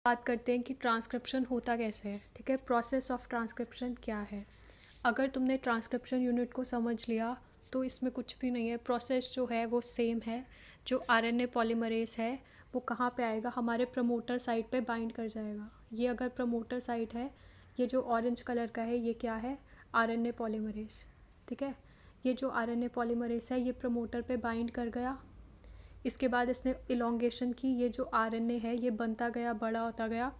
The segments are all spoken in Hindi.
बात करते हैं कि ट्रांसक्रिप्शन होता कैसे है। ठीक है, प्रोसेस ऑफ ट्रांसक्रिप्शन क्या है। अगर तुमने ट्रांसक्रिप्शन यूनिट को समझ लिया तो इसमें कुछ भी नहीं है। प्रोसेस जो है वो सेम है। जो आरएनए पॉलीमरेज है वो कहाँ पे आएगा, हमारे प्रमोटर साइट पे बाइंड कर जाएगा। ये अगर प्रमोटर साइट है, ये जो ऑरेंज कलर का है ये क्या है, आरएनए पॉलीमरेज। ठीक है, ये जो आरएनए पॉलीमरेज है ये प्रमोटर पे बाइंड कर गया। इसके बाद इसने इलोंगेशन की, ये जो आरएनए है ये बनता गया, बड़ा होता गया।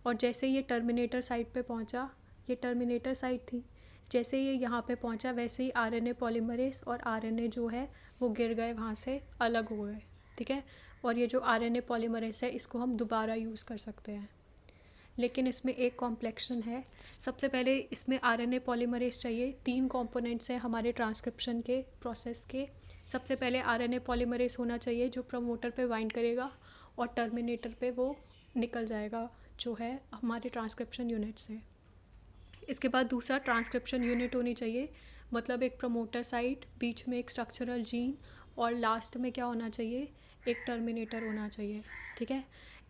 और जैसे ये टर्मिनेटर साइट पे पहुंचा, ये टर्मिनेटर साइट थी, जैसे ये यहाँ पे पहुंचा वैसे ही आरएनए पॉलीमरेज और आरएनए जो है वो गिर गए, वहाँ से अलग हो गए। ठीक है, और ये जो आरएनए पॉलीमरेज है इसको हम दोबारा यूज़ कर सकते हैं। लेकिन इसमें एक कॉम्प्लेक्शन है। सबसे पहले इसमें आरएनए पॉलीमरेज चाहिए। 3 कंपोनेंट्स हैं हमारे ट्रांसक्रिप्शन के प्रोसेस के। सबसे पहले आरएनए पॉलीमरेज होना चाहिए जो प्रमोटर पे बाइंड करेगा और टर्मिनेटर पे वो निकल जाएगा जो है हमारे ट्रांसक्रिप्शन यूनिट से। इसके बाद दूसरा ट्रांसक्रिप्शन यूनिट होनी चाहिए, मतलब एक प्रमोटर साइट, बीच में एक स्ट्रक्चरल जीन और लास्ट में क्या होना चाहिए, एक टर्मिनेटर होना चाहिए। ठीक है,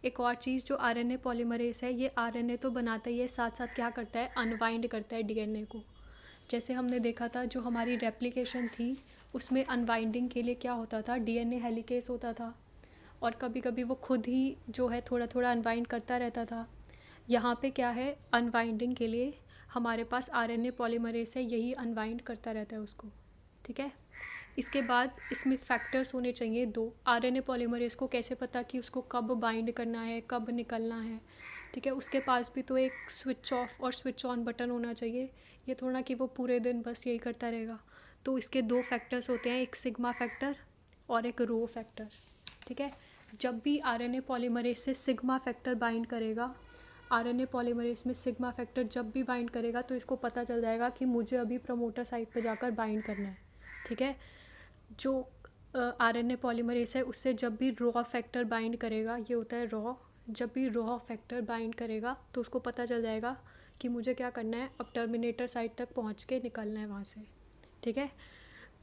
एक और चीज़ जो आरएनए पॉलीमरेज है, ये आरएनए तो बनाता ही है, साथ साथ क्या करता है, अनवाइंड करता है डीएनए को। जैसे हमने देखा था जो हमारी रेप्लिकेशन थी उसमें अनवाइंडिंग के लिए क्या होता था, डीएनए हेलिकेस होता था और कभी कभी वो खुद ही जो है थोड़ा थोड़ा अनवाइंड करता रहता था। यहाँ पे क्या है, अनवाइंडिंग के लिए हमारे पास आरएनए पॉलीमरेज है, यही अनवाइंड करता रहता है उसको। ठीक है, इसके बाद इसमें फैक्टर्स होने चाहिए 2। आरएनए पॉलीमरेज को कैसे पता कि उसको कब बाइंड करना है, कब निकलना है। ठीक है, उसके पास भी तो एक स्विच ऑफ और स्विच ऑन बटन होना चाहिए। ये थोड़ा कि वो पूरे दिन बस यही करता रहेगा। तो इसके 2 फैक्टर्स होते हैं, एक सिग्मा फैक्टर और एक रो फैक्टर। ठीक है, जब भी आरएनए पॉलीमरेज से सिग्मा फैक्टर बाइंड करेगा, आरएनए पॉलीमरेज में सिग्मा फैक्टर जब भी बाइंड करेगा तो इसको पता चल जाएगा कि मुझे अभी प्रमोटर साइट पे जाकर बाइंड करना है। ठीक है, जो आरएनए पॉलीमरेज है उससे जब भी रॉ फैक्टर बाइंड करेगा, ये होता है रॉ, जब भी रॉ फैक्टर बाइंड करेगा तो उसको पता चल जाएगा कि मुझे क्या करना है, अब टर्मिनेटर साइट तक पहुंच के निकलना है वहाँ से। ठीक है,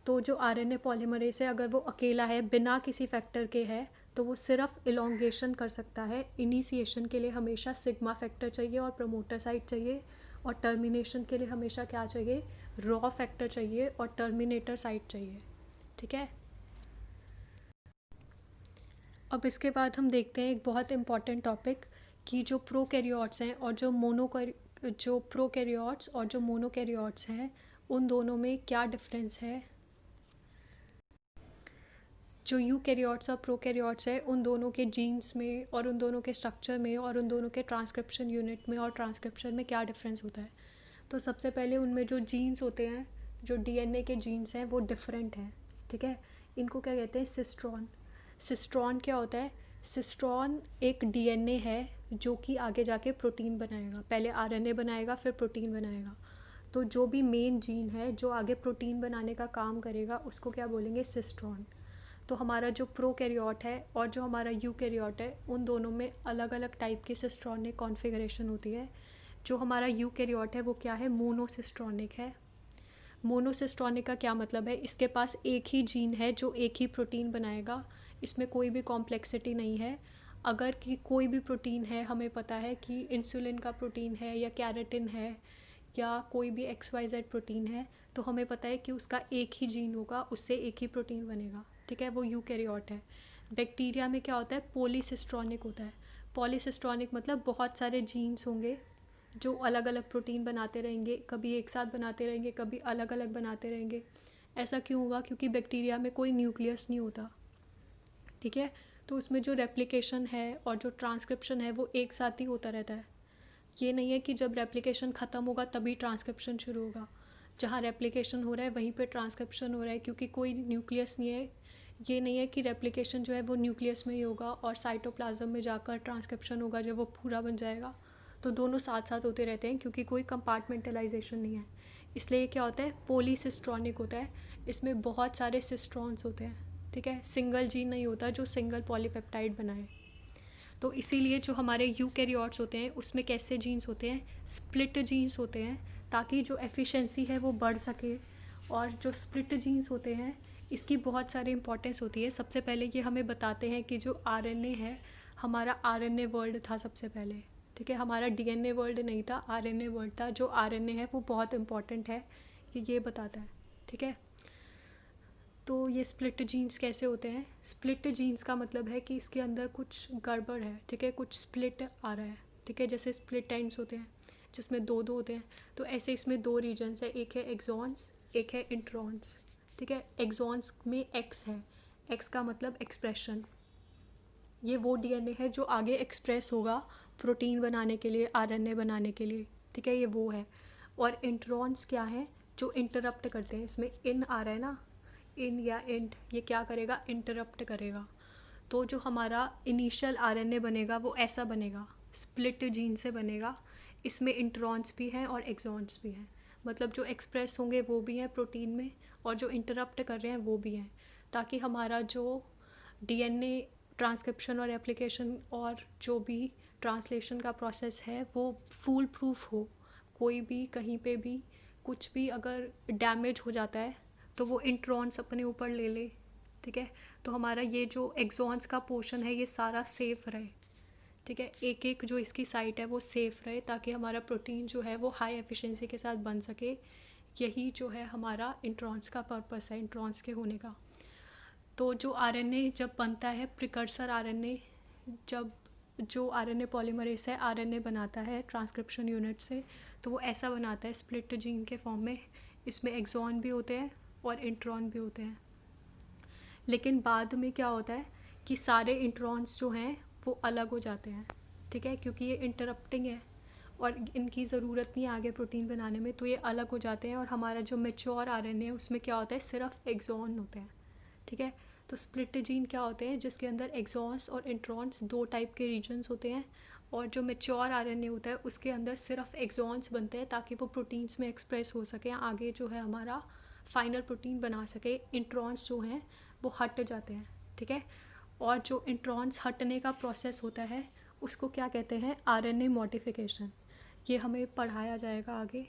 तो जो आरएनए पॉलीमरेज है अगर वो अकेला है बिना किसी फैक्टर के है तो वो सिर्फ इलोंगेशन कर सकता है। इनिशिएशन के लिए हमेशा सिग्मा फैक्टर चाहिए और प्रमोटर साइट चाहिए, और टर्मिनेशन के लिए हमेशा क्या चाहिए, रॉ फैक्टर चाहिए और टर्मिनेटर साइट चाहिए। ठीक है, अब इसके बाद हम देखते हैं एक बहुत इम्पॉर्टेंट टॉपिक कि जो प्रोकैरियोट्स हैं और जो प्रोकैरियोट्स और जो मोनोकैरियोट्स हैं उन दोनों में क्या डिफरेंस है। जो यूकैरियोट्स और प्रोकैरियोट्स है उन दोनों के जीन्स में और उन दोनों के स्ट्रक्चर में और उन दोनों के ट्रांसक्रिप्शन यूनिट में और ट्रांसक्रिप्शन में क्या डिफरेंस होता है। तो सबसे पहले उनमें जो जीन्स होते हैं, जो डीएनए के जीन्स हैं वो डिफरेंट हैं। ठीक है, इनको क्या कहते हैं, सिस्ट्रॉन। सिस्ट्रॉन क्या होता है, सिस्ट्रॉन एक डीएनए है जो कि आगे जाके प्रोटीन बनाएगा, पहले आरएनए बनाएगा फिर प्रोटीन बनाएगा। तो जो भी मेन जीन है जो आगे प्रोटीन बनाने का काम करेगा उसको क्या बोलेंगे, सिस्ट्रॉन। तो हमारा जो प्रोकैरियोट है और जो हमारा यूकैरियोट है उन दोनों में अलग अलग टाइप की सिस्ट्रॉनिक कॉन्फ़िगरेशन होती है। जो हमारा यूकैरियोट है वो क्या है, मोनोसिस्ट्रॉनिक है। मोनोसिस्ट्रॉनिक का क्या मतलब है, इसके पास एक ही जीन है जो एक ही प्रोटीन बनाएगा, इसमें कोई भी कॉम्प्लेक्सिटी नहीं है। अगर कि कोई भी प्रोटीन है, हमें पता है कि इंसुलिन का प्रोटीन है या कैरेटिन है या कोई भी XYZ प्रोटीन है, तो हमें पता है कि उसका एक ही जीन होगा, उससे एक ही प्रोटीन बनेगा। ठीक है, वो यूकैरियोट है। बैक्टीरिया में क्या होता है, पॉलीसिस्ट्रॉनिक होता है। पॉलीसिस्ट्रॉनिक मतलब बहुत सारे जीन्स होंगे जो अलग अलग प्रोटीन बनाते रहेंगे, कभी एक साथ बनाते रहेंगे, कभी अलग अलग बनाते रहेंगे। ऐसा क्यों होगा, क्योंकि बैक्टीरिया में कोई न्यूक्लियस नहीं होता। ठीक है, तो उसमें जो रेप्लिकेशन है और जो ट्रांसक्रिप्शन है वो एक साथ ही होता रहता है। ये नहीं है कि जब रेप्लिकेशन ख़त्म होगा तभी ट्रांसक्रिप्शन शुरू होगा। जहाँ रेप्लिकेशन हो रहा है वहीं पे ट्रांसक्रिप्शन हो रहा है, क्योंकि कोई न्यूक्लियस नहीं है। ये नहीं है कि रेप्लिकेशन जो है वो न्यूक्लियस में ही होगा और साइटोप्लाज्म में जाकर ट्रांसक्रिप्शन होगा जब वो पूरा बन जाएगा। तो दोनों साथ साथ होते रहते हैं क्योंकि कोई कंपार्टमेंटलाइजेशन नहीं है। इसलिए क्या होता है, पॉलीसिस्ट्रॉनिक होता है। इसमें बहुत सारे सिस्ट्रॉन्स होते हैं। ठीक है, सिंगल जीन नहीं होता जो सिंगल पॉलीपेप्टाइड बनाए। तो इसीलिए जो हमारे यूकैरियोट्स होते हैं उसमें कैसे जीन्स होते हैं, स्प्लिट जीन्स होते हैं, ताकि जो एफिशिएंसी है वो बढ़ सके। और जो स्प्लिट जीन्स होते हैं इसकी बहुत सारी इंपॉर्टेंस होती है। सबसे पहले ये हमें बताते हैं कि जो आरएनए है हमारा आरएनए वर्ल्ड था सबसे पहले, ठीक है। हमारा डीएनए वर्ल्ड नहीं था, आरएनए वर्ल्ड था। जो आरएनए है वो बहुत इंपॉर्टेंट है कि ये बताता है, ठीक है। तो ये स्प्लिट जीन्स कैसे होते हैं? स्प्लिट जीन्स का मतलब है कि इसके अंदर कुछ गड़बड़ है, ठीक है, कुछ स्प्लिट आ रहा है, ठीक है। जैसे स्प्लिट एंड्स होते हैं जिसमें दो दो होते हैं, तो ऐसे इसमें दो रीजन्स है, एक है एक्सॉन्स, एक है इंट्रॉन्स, ठीक है। एक्सॉन्स में एक्स है, एक्स का मतलब एक्सप्रेशन, ये वो डीएनए है जो आगे एक्सप्रेस होगा प्रोटीन बनाने के लिए, आरएनए बनाने के लिए, ठीक है, ये वो है। और इंट्रॉन्स क्या है? जो इंटरप्ट करते हैं। इसमें इन आ रहा है ना, इन या इंट, ये क्या करेगा? इंटरप्ट करेगा। तो जो हमारा इनिशियल आरएनए बनेगा वो ऐसा बनेगा, स्प्लिट जीन से बनेगा। इसमें इंट्रॉन्स भी हैं और एक्सॉन्स भी हैं, मतलब जो एक्सप्रेस होंगे वो भी हैं प्रोटीन में, और जो इंटरप्ट कर रहे हैं वो भी हैं, ताकि हमारा जो डीएनए ट्रांसक्रिप्शन और एप्लीकेशन और जो भी ट्रांसलेशन का प्रोसेस है वो फूल प्रूफ हो। कोई भी कहीं पे भी कुछ भी अगर डैमेज हो जाता है तो वो इंट्रॉन्स अपने ऊपर ले ले, ठीक है। तो हमारा ये जो एक्सॉन्स का पोर्शन है ये सारा सेफ रहे, ठीक है। एक एक जो इसकी साइट है वो सेफ रहे, ताकि हमारा प्रोटीन जो है वो हाई एफिशिएंसी के साथ बन सके। यही जो है हमारा इंट्रॉन्स का पर्पस है, इंट्रॉन्स के होने का। तो जो आरएनए जब बनता है, प्रिकर्सर आरएनए, जब जो आरएनए पॉलीमरेज है आरएनए बनाता है ट्रांसक्रिप्शन यूनिट से, तो वो ऐसा बनाता है स्प्लिट जीन के फॉर्म में। इसमें एक्सॉन भी होते हैं और इंट्रॉन भी होते हैं। लेकिन बाद में क्या होता है कि सारे इंट्रॉन्स जो हैं वो अलग हो जाते हैं, ठीक है, क्योंकि ये इंटरप्टिंग है और इनकी ज़रूरत नहीं है आगे प्रोटीन बनाने में, तो ये अलग हो जाते हैं। और हमारा जो मेच्योर आरएनए है उसमें क्या होता है? सिर्फ एक्सॉन होते हैं, ठीक है। तो स्प्लिट जीन क्या होते हैं? जिसके अंदर एक्सॉन्स और इंट्रॉन्स दो टाइप के रीजन्स होते हैं, और जो मेच्योर आरएनए होता है उसके अंदर सिर्फ एक्सॉन्स बनते हैं ताकि वो प्रोटीन्स में एक्सप्रेस हो सके, आगे जो है हमारा फाइनल प्रोटीन बना सके। इंट्रॉन्स जो हैं वो हट जाते हैं, ठीक है। और जो इंट्रॉन्स हटने का प्रोसेस होता है उसको क्या कहते हैं? RNA modification. ये हमें पढ़ाया जाएगा आगे।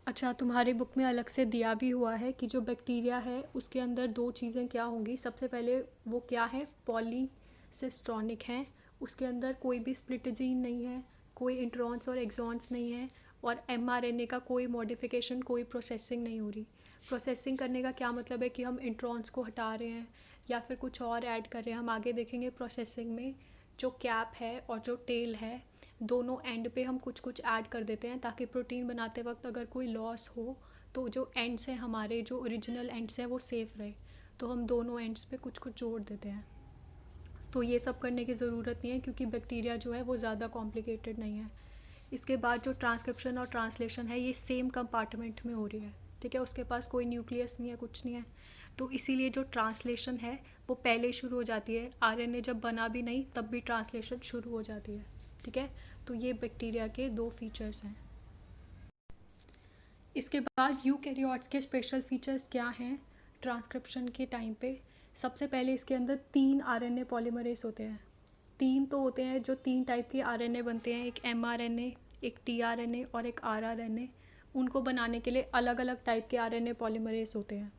अच्छा, तुम्हारी बुक में अलग से दिया भी हुआ है कि जो बैक्टीरिया है उसके अंदर दो चीज़ें क्या होंगी। सबसे पहले वो क्या है? पॉलीसिस्ट्रॉनिक हैं, उसके अंदर कोई भी स्प्लिट जीन नहीं है, कोई इंट्रॉन्स और एक्सॉन्स नहीं है, और एमआरएनए का कोई मॉडिफिकेशन, कोई प्रोसेसिंग नहीं हो रही। प्रोसेसिंग करने का क्या मतलब है कि हम इंट्रॉन्स को हटा रहे हैं या फिर कुछ और ऐड कर रहे हैं। हम आगे देखेंगे प्रोसेसिंग में जो कैप है और जो टेल है, दोनों एंड पे हम कुछ कुछ ऐड कर देते हैं ताकि प्रोटीन बनाते वक्त अगर कोई लॉस हो तो जो एंड्स हैं हमारे, जो ओरिजिनल एंड्स हैं वो सेफ़ रहे। तो हम दोनों एंड्स पे कुछ कुछ जोड़ देते हैं। तो ये सब करने की ज़रूरत नहीं है क्योंकि बैक्टीरिया जो है वो ज़्यादा कॉम्प्लिकेटेड नहीं है। इसके बाद जो ट्रांसक्रिप्शन और ट्रांसलेशन है ये सेम कंपार्टमेंट में हो रही है, ठीक है। उसके पास कोई न्यूक्लियस नहीं है, कुछ नहीं है। तो इसीलिए जो ट्रांसलेशन है वो पहले शुरू हो जाती है। आरएनए जब बना भी नहीं तब भी ट्रांसलेशन शुरू हो जाती है, ठीक है। तो ये बैक्टीरिया के दो फीचर्स हैं। इसके बाद यूकैरियोट्स के स्पेशल फीचर्स क्या हैं ट्रांसक्रिप्शन के टाइम पे? सबसे पहले इसके अंदर 3 आरएनए पॉलीमरेज होते हैं। 3 तो होते हैं जो 3 टाइप के आरएनए बनते हैं, एक एमआरएनए, एक टीआरएनए और एक आरआरएनए। उनको बनाने के लिए अलग अलग टाइप के आरएनए पॉलीमरेज होते हैं।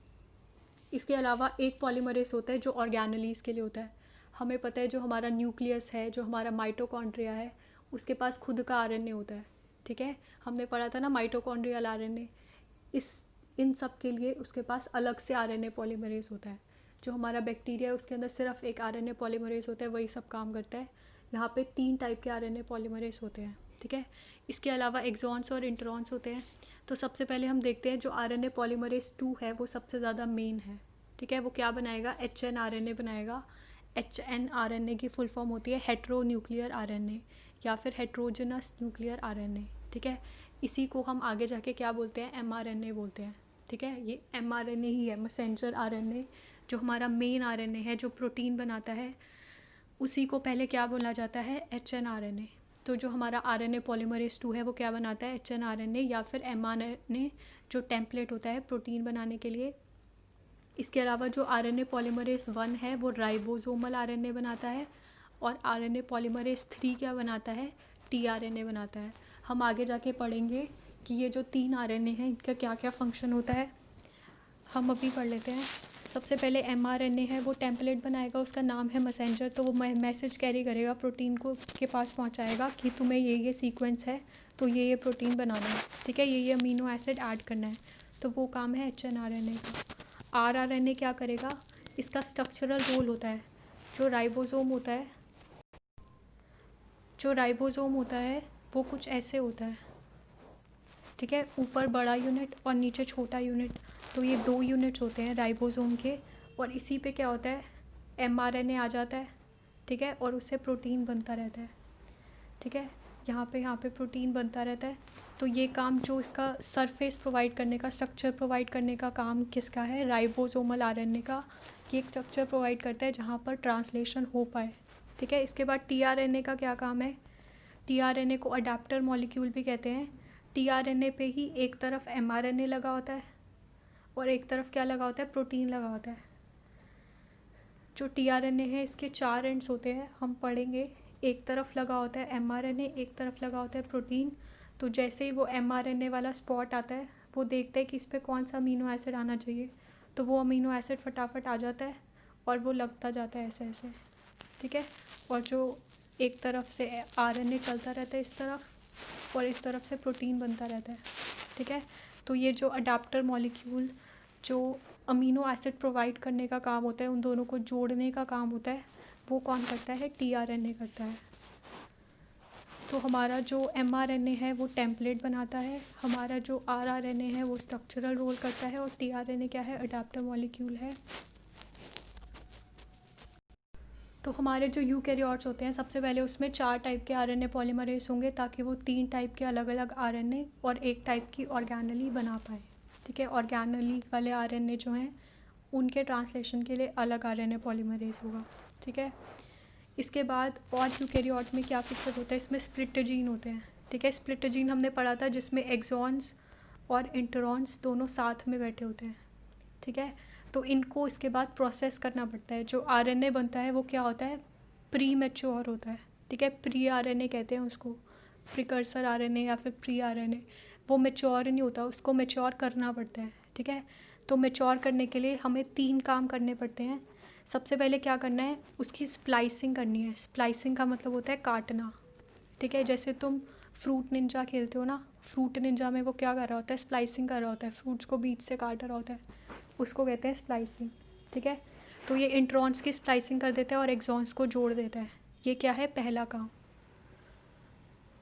इसके अलावा एक पॉलीमरेज होता है जो ऑर्गेनेलीज के लिए होता है। हमें पता है जो हमारा न्यूक्लियस है, जो हमारा माइटोकॉन्ड्रिया है, उसके पास खुद का आरएनए होता है, ठीक है। हमने पढ़ा था ना माइटोकॉन्ड्रियल आरएनए। इन सब के लिए उसके पास अलग से आरएनए पॉलीमरेज होता है। जो हमारा बैक्टीरिया है उसके अंदर सिर्फ एक आरएनए पॉलीमरेज होता है, वही सब काम करता है। यहाँ पे 3 टाइप के आरएनए पॉलीमरेज होते हैं, ठीक है। इसके अलावा एक्सॉन्स और इंट्रॉन्स होते हैं। तो सबसे पहले हम देखते हैं जो आरएनए पॉलीमरेज 2 है वो सबसे ज़्यादा मेन है, ठीक है। वो क्या बनाएगा? HN-RNA बनाएगा। HN-RNA की फुल फॉर्म होती है हेट्रो न्यूक्लियर आरएनए या फिर हेट्रोजनस न्यूक्लियर आरएनए, ठीक है। इसी को हम आगे जाके क्या बोलते हैं? mRNA बोलते हैं, ठीक है। ये mRNA ही है, मैसेंजर आरएनए। जो हमारा मेन आरएनए है जो प्रोटीन बनाता है उसी को पहले क्या बोला जाता है? HN-RNA। तो जो हमारा आरएनए पॉलीमरेज 2 है वो क्या बनाता है? HN-RNA या फिर mRNA, जो टेम्पलेट होता है प्रोटीन बनाने के लिए। इसके अलावा जो आरएनए पॉलीमरेज 1 है वो राइबोसोमल आरएनए बनाता है, और आरएनए पॉलीमरेज 3 क्या बनाता है? टीआरएनए बनाता है। हम आगे जाके पढ़ेंगे कि ये जो 3 आरएनए हैं इनका क्या क्या फंक्शन होता है। हम अभी पढ़ लेते हैं। सबसे पहले mRNA है वो टेम्पलेट बनाएगा, उसका नाम है मैसेंजर, तो वो मैसेज कैरी करेगा, प्रोटीन को के पास पहुंचाएगा कि तुम्हें ये सीक्वेंस है तो ये प्रोटीन बनाना है, ठीक है, ये अमीनो एसिड ऐड करना है, तो वो काम है hnRNA का। rRNA क्या करेगा, इसका स्ट्रक्चरल रोल होता है, जो राइबोसोम होता है वो कुछ ऐसे होता है, ठीक है, ऊपर बड़ा यूनिट और नीचे छोटा यूनिट, तो ये 2 यूनिट्स होते हैं राइबोसोम के, और इसी पे क्या होता है, mRNA आ जाता है, ठीक है, और उससे प्रोटीन बनता रहता है, ठीक है, यहाँ पे प्रोटीन बनता रहता है। तो ये काम जो इसका सरफेस प्रोवाइड करने का, स्ट्रक्चर प्रोवाइड करने का काम किसका है, राइबोसोमल आरएनए का, ये एक स्ट्रक्चर प्रोवाइड करता है जहाँ पर ट्रांसलेशन हो पाए, ठीक है। इसके बाद टीआरएनए का क्या काम है, टीआरएनए को अडेप्टर मॉलिक्यूल भी कहते हैं। टीआरएनए पे ही एक तरफ एमआरएनए लगा होता है और एक तरफ क्या लगा होता है, प्रोटीन लगा होता है। जो टीआरएनए है इसके 4 एंड्स होते हैं, हम पढ़ेंगे। एक तरफ लगा होता है एमआरएनए, एक तरफ लगा होता है प्रोटीन। तो जैसे ही वो एमआरएनए वाला स्पॉट आता है, वो देखता है कि इस पर कौन सा अमीनो एसिड आना चाहिए, तो वो अमीनो एसिड फटाफट आ जाता है और वो लगता जाता है ऐसे ऐसे, ठीक है। और जो एक तरफ से आरएनए चलता रहता है इस तरफ, और इस तरफ से प्रोटीन बनता रहता है, ठीक है। तो ये जो अडाप्टर मॉलिक्यूल जो अमीनो एसिड प्रोवाइड करने का काम होता है, उन दोनों को जोड़ने का काम होता है, वो कौन करता है, टीआरएनए करता है। तो हमारा जो एमआरएनए है वो टेम्पलेट बनाता है, हमारा जो आरआरएनए है वो स्ट्रक्चरल रोल करता है, और टीआरएनए क्या है, अडाप्टर मॉलिक्यूल है। तो हमारे जो यूकैरियोट्स होते हैं, सबसे पहले उसमें 4 टाइप के आरएनए पॉलीमरेज होंगे, ताकि वो 3 टाइप के अलग अलग आरएनए और 1 टाइप की ऑर्गेनेली बना पाए, ठीक है। ऑर्गेनेली वाले आरएनए जो हैं उनके ट्रांसलेशन के लिए अलग आरएनए पॉलीमरेज होगा, ठीक है। इसके बाद और यूकैरियोट में क्या फीचर होता है, इसमें स्प्लिट जीन होते हैं, ठीक है। स्प्लिट जीन हमने पढ़ा था, जिसमें एक्सॉन्स और इंटरॉन्स दोनों साथ में बैठे होते हैं, ठीक है। तो इनको इसके बाद प्रोसेस करना पड़ता है। जो आरएनए बनता है वो क्या होता है, प्री मैच्योर होता है, ठीक है। प्री आरएनए कहते हैं उसको, प्रिकर्सर आरएनए या फिर प्री आरएनए। वो मैच्योर नहीं होता, उसको मैच्योर करना पड़ता है, ठीक है। तो मैच्योर करने के लिए हमें 3 काम करने पड़ते हैं। सबसे पहले क्या करना है, उसकी स्प्लाइसिंग करनी है। स्प्लाइसिंग का मतलब होता है काटना, ठीक है। जैसे तुम फ्रूट निंजा खेलते हो ना, फ्रूट निंजा में वो क्या कर रहा होता है, स्प्लाइसिंग कर रहा होता है, फ्रूट्स को बीच से काट रहा होता है, उसको कहते हैं स्प्लाइसिंग, ठीक है। तो ये इंट्रॉन्स की स्प्लाइसिंग कर देता है और एक्सॉन्स को जोड़ देता है। ये क्या है, पहला काम।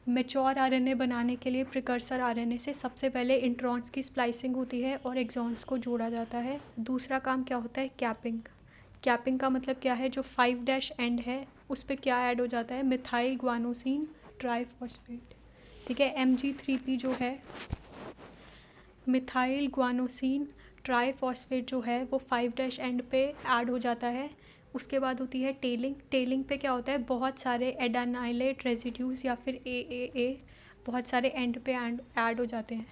मैच्योर आरएनए बनाने के लिए प्रिकर्सर आरएनए से सबसे पहले इंट्रॉन्स की स्प्लाइसिंग होती है और एक्सॉन्स को जोड़ा जाता है। दूसरा काम क्या होता है, कैपिंग। कैपिंग का मतलब क्या है, जो 5' एंड है उस पर क्या ऐड हो जाता है, मिथाइल ग्वानोसिन ट्राइफॉस्फेट, ठीक है। Mg3P जो है, मिथाइल ग्वानोसिन ट्राइफॉस्फेट जो है वो 5' एंड पे ऐड हो जाता है। उसके बाद होती है टेलिंग। टेलिंग पे क्या होता है, बहुत सारे एडेनाइलेट रेजिड्यूज़ या फिर AAA बहुत सारे एंड पे ऐड हो जाते हैं।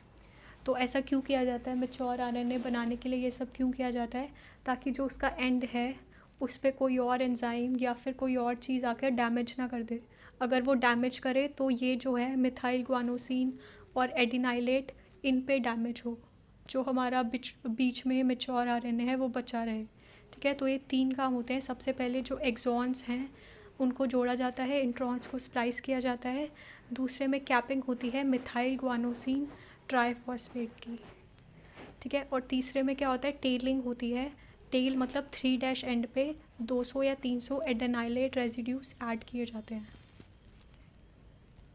तो ऐसा क्यों किया जाता है, मैच्योर आरएनए बनाने के लिए ये सब क्यों किया जाता है, ताकि जो उसका एंड है उस पर कोई और एंजाइम या फिर कोई और चीज़ आकर डैमेज ना कर दे। अगर वो डैमेज करे तो ये जो है मिथाइल ग्वानोसिन और एडिनाइलेट, इन पे डैमेज हो, जो हमारा बीच में मैच्योर आरएनए है वो बचा रहे, ठीक है। तो ये 3 काम होते हैं। सबसे पहले जो एक्सॉन्स हैं उनको जोड़ा जाता है, इंट्रॉन्स को स्प्लाइस किया जाता है। दूसरे में कैपिंग होती है मिथाइल ग्वानोसिन ट्राइफॉस्फेट की, ठीक है। और तीसरे में क्या होता है, टेलिंग होती है। टेल मतलब 3' एंड पे 200 या 300 एडेनाइलेट रेजिड्यूज ऐड किए जाते हैं।